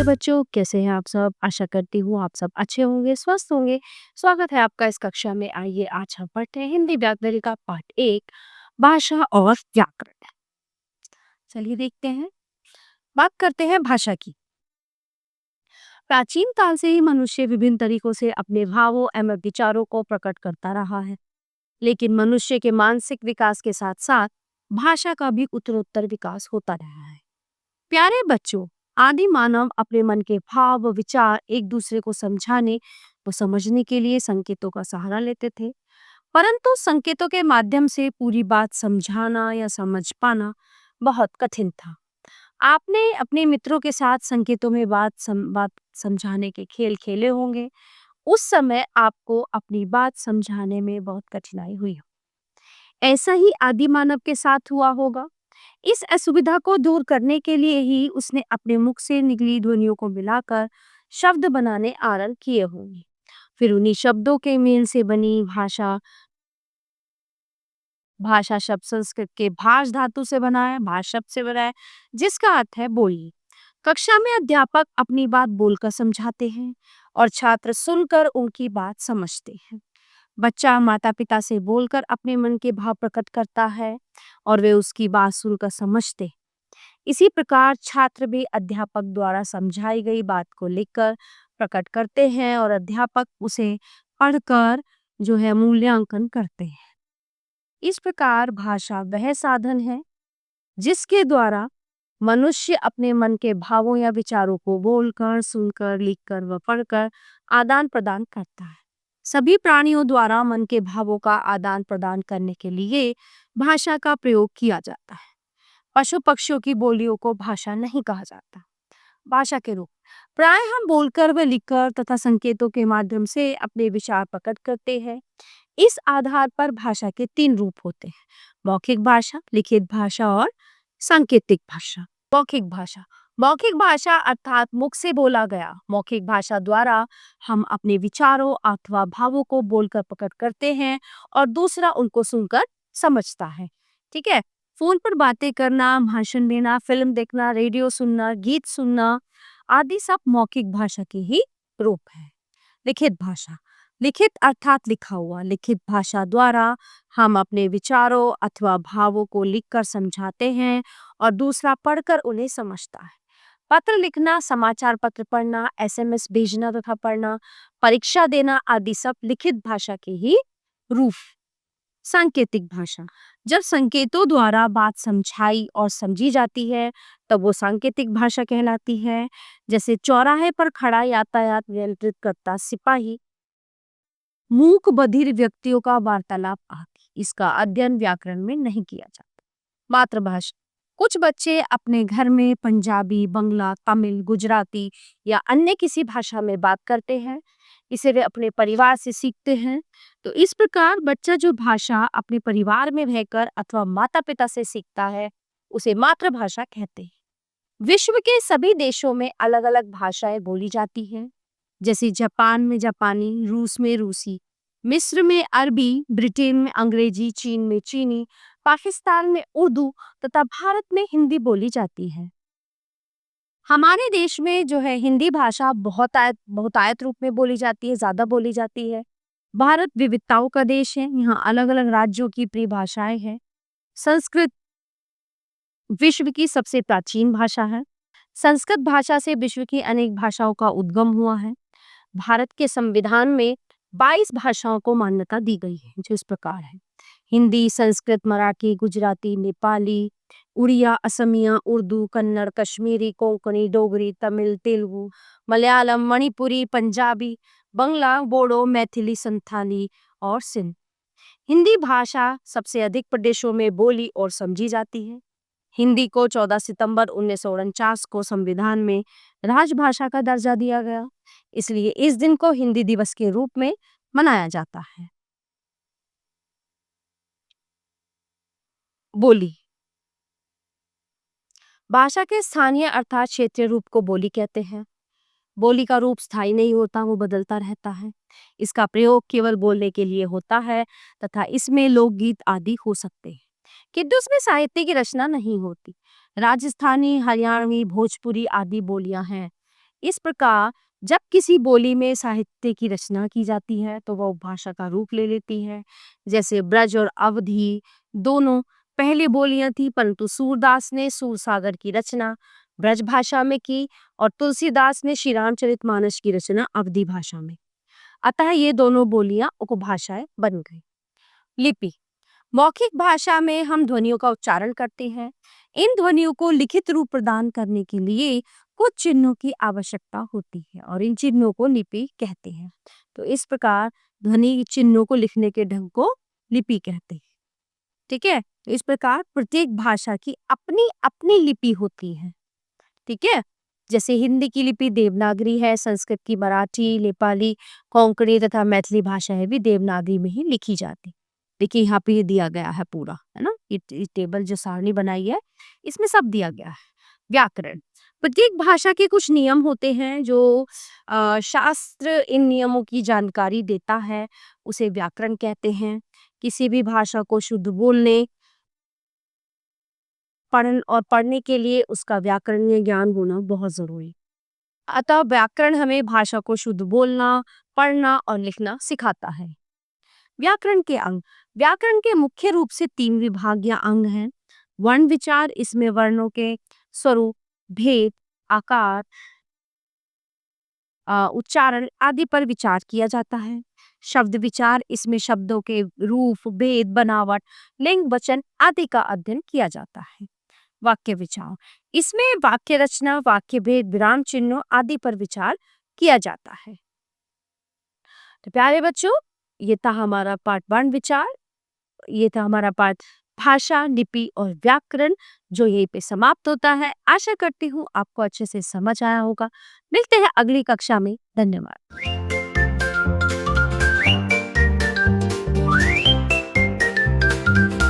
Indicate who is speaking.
Speaker 1: प्यारे बच्चों, कैसे हैं आप सब? आशा करती हूँ आप सब अच्छे होंगे, स्वस्थ होंगे। स्वागत है आपका इस कक्षा में। आइए आज हम पढ़ते हैं हिंदी व्याकरण का पाठ 1, भाषा और व्याकरण। चलिए देखते हैं। बात करते हैं भाषा की। प्राचीन काल से ही मनुष्य विभिन्न तरीकों से अपने भावों एवं विचारों को प्रकट करता रहा है। लेकिन मनुष्य के मानसिक विकास के साथ साथ भाषा का भी उत्तरोत्तर विकास होता रहा है। प्यारे बच्चों, आदि मानव अपने मन के भाव व विचार एक दूसरे को समझाने व समझने के लिए संकेतों का सहारा लेते थे। परंतु संकेतों के माध्यम से पूरी बात समझाना या समझ पाना बहुत कठिन था। आपने अपने मित्रों के साथ संकेतों में बात समझाने के खेल खेले होंगे। उस समय आपको अपनी बात समझाने में बहुत कठिनाई हुई हो। ऐसा ही आदि मानव के साथ हुआ होगा। इस असुविधा को दूर करने के लिए ही उसने अपने मुख से निकली ध्वनियों को मिलाकर शब्द बनाने आरंभ किए होंगे। फिर उन्हीं शब्दों के मेल से बनी भाषा भाषा शब्द संस्कृत के भाष धातु से बना है, भाष शब्द से बना है, जिसका अर्थ है बोली। कक्षा में अध्यापक अपनी बात बोलकर समझाते हैं और छात्र सुनकर उनकी बात समझते हैं। बच्चा माता पिता से बोलकर अपने मन के भाव प्रकट करता है और वे उसकी बात सुनकर समझते हैं। इसी प्रकार छात्र भी अध्यापक द्वारा समझाई गई बात को लिखकर प्रकट करते हैं और अध्यापक उसे पढ़कर जो है मूल्यांकन करते हैं। इस प्रकार भाषा वह साधन है जिसके द्वारा मनुष्य अपने मन के भावों या विचारों को बोलकर, सुनकर, लिखकर व पढ़कर आदान प्रदान करता है। सभी प्राणियों द्वारा मन के भावों का आदान प्रदान करने के लिए भाषा का प्रयोग किया जाता है। पशु पक्षियों की बोलियों को भाषा नहीं कहा जाता। भाषा के रूप प्राय हम बोलकर व लिखकर तथा संकेतों के माध्यम से अपने विचार प्रकट करते हैं। इस आधार पर भाषा के 3 रूप होते हैं: मौखिक भाषा, लिखित भाषा और सांकेतिक भाषा। मौखिक भाषा अर्थात मुख से बोला गया। मौखिक भाषा द्वारा हम अपने विचारों अथवा भावों को बोलकर प्रकट करते हैं और दूसरा उनको सुनकर समझता है। ठीक है। फोन पर बातें करना, भाषण देना, फिल्म देखना, रेडियो सुनना, गीत सुनना आदि सब मौखिक भाषा के ही रूप है। लिखित भाषा, लिखित अर्थात लिखा हुआ। लिखित भाषा द्वारा हम अपने विचारों अथवा भावों को लिखकर समझाते हैं और दूसरा पढ़कर उन्हें समझता है। पत्र लिखना, समाचार पत्र पढ़ना, एसएमएस भेजना तथा पढ़ना, परीक्षा देना आदि सब लिखित भाषा के ही रूप। सांकेतिक भाषा, जब संकेतों द्वारा बात समझाई और समझी जाती है तब वो सांकेतिक भाषा कहलाती है। जैसे चौराहे पर खड़ा यातायात नियंत्रित करता सिपाही, मूक बधिर व्यक्तियों का वार्तालाप आदि। इसका अध्ययन व्याकरण में नहीं किया जाता। मातृभाषा, कुछ बच्चे अपने घर में पंजाबी, बंगला, तमिल, गुजराती या अन्य किसी भाषा में बात करते हैं। इसे वे अपने परिवार से सीखते हैं। तो इस प्रकार बच्चा जो भाषा अपने परिवार में रहकर अथवा माता पिता से सीखता है उसे मातृभाषा कहते हैं। विश्व के सभी देशों में अलग अलग भाषाएं बोली जाती हैं। जैसे जापान में जापानी, रूस में रूसी, मिस्र में अरबी, ब्रिटेन में अंग्रेजी, चीन में चीनी, पाकिस्तान में उर्दू तथा भारत में हिंदी बोली जाती है। हमारे देश में जो है हिंदी भाषा बहुतायत रूप में बोली जाती है, ज्यादा बोली जाती है। भारत विविधताओं का देश है, यहाँ अलग अलग राज्यों की परिभाषाएं हैं। संस्कृत विश्व की सबसे प्राचीन भाषा है। संस्कृत भाषा से विश्व की अनेक भाषाओं का उद्गम हुआ है। भारत के संविधान में 22 भाषाओं को मान्यता दी गई है, जो इस प्रकार है: हिंदी, संस्कृत, मराठी, गुजराती, नेपाली, उड़िया, असमिया, उर्दू, कन्नड़, कश्मीरी, कोंकणी, डोगरी, तमिल, तेलुगु, मलयालम, मणिपुरी, पंजाबी, बंगला, बोडो, मैथिली, संथाली और सिंध। हिंदी भाषा सबसे अधिक प्रदेशों में बोली और समझी जाती है। हिंदी को 14 सितंबर 1949 को संविधान में राजभाषा का दर्जा दिया गया, इसलिए इस दिन को हिंदी दिवस के रूप में मनाया जाता है। बोली, भाषा के स्थानीय अर्थात क्षेत्रीय रूप को बोली कहते हैं। बोली का रूप स्थायी नहीं होता, वो बदलता रहता है। इसका प्रयोग केवल बोलने के लिए होता है तथा इसमें लोकगीत आदि हो सकते हैं, किंतु उसमें साहित्य की रचना नहीं होती। राजस्थानी, हरियाणवी, भोजपुरी आदि बोलियां हैं। इस प्रकार जब किसी बोली में साहित्य की रचना की जाती है तो वह उपभाषा का रूप ले लेती है। जैसे ब्रज और अवधी दोनों पहली बोलियां थी, परंतु सूरदास ने सूरसागर की रचना ब्रज भाषा में की और तुलसीदास ने श्री रामचरितमानस की रचना अवधी भाषा में। अतः ये दोनों बोलियां उपभाषाएं बन गई। लिपि मौखिक भाषा में हम ध्वनियों का उच्चारण करते हैं। इन ध्वनियों को लिखित रूप प्रदान करने के लिए कुछ चिन्हों की आवश्यकता होती है और इन चिन्हों को लिपि कहते हैं। तो इस प्रकार ध्वनि चिन्हों को लिखने के ढंग को लिपि कहते हैं। ठीक है, तो इस प्रकार प्रत्येक भाषा की अपनी अपनी लिपि होती है। ठीक है, जैसे हिंदी की लिपि देवनागरी है, संस्कृत की मराठी, नेपाली, कोंकणी तथा मैथिली भाषाएं भी देवनागरी में ही लिखी जाती। देखिए यहाँ पे ये दिया गया है पूरा, है ना, ये टेबल जो सारणी बनाई है इसमें सब दिया गया है। व्याकरण प्रत्येक भाषा के कुछ नियम होते हैं जो शास्त्र इन नियमों की जानकारी देता है, उसे व्याकरण कहते हैं। किसी भी भाषा को शुद्ध बोलने पढ़ने के लिए उसका व्याकरणीय ज्ञान होना बहुत जरूरी है। अतः व्याकरण हमें भाषा को शुद्ध बोलना, पढ़ना और लिखना सिखाता है। व्याकरण के अंग व्याकरण के मुख्य रूप से 3 विभाग या अंग हैं। वर्ण विचार, इसमें वर्णों के स्वरूप, भेद, आकार, उच्चारण आदि पर विचार किया जाता है। शब्द विचार, इसमें शब्दों के रूप, भेद, बनावट, लिंग, वचन आदि का अध्ययन किया जाता है। वाक्य विचार, इसमें वाक्य रचना, वाक्य भेद, विराम चिन्हों आदि पर विचार किया जाता है। तो प्यारे बच्चों, ये था हमारा पाठ वर्ण विचार, ये था हमारा पाठ भाषा, लिपि और व्याकरण, जो यहीं पे समाप्त होता है। आशा करती हूँ आपको अच्छे से समझ आया होगा। मिलते हैं अगली कक्षा में। धन्यवाद।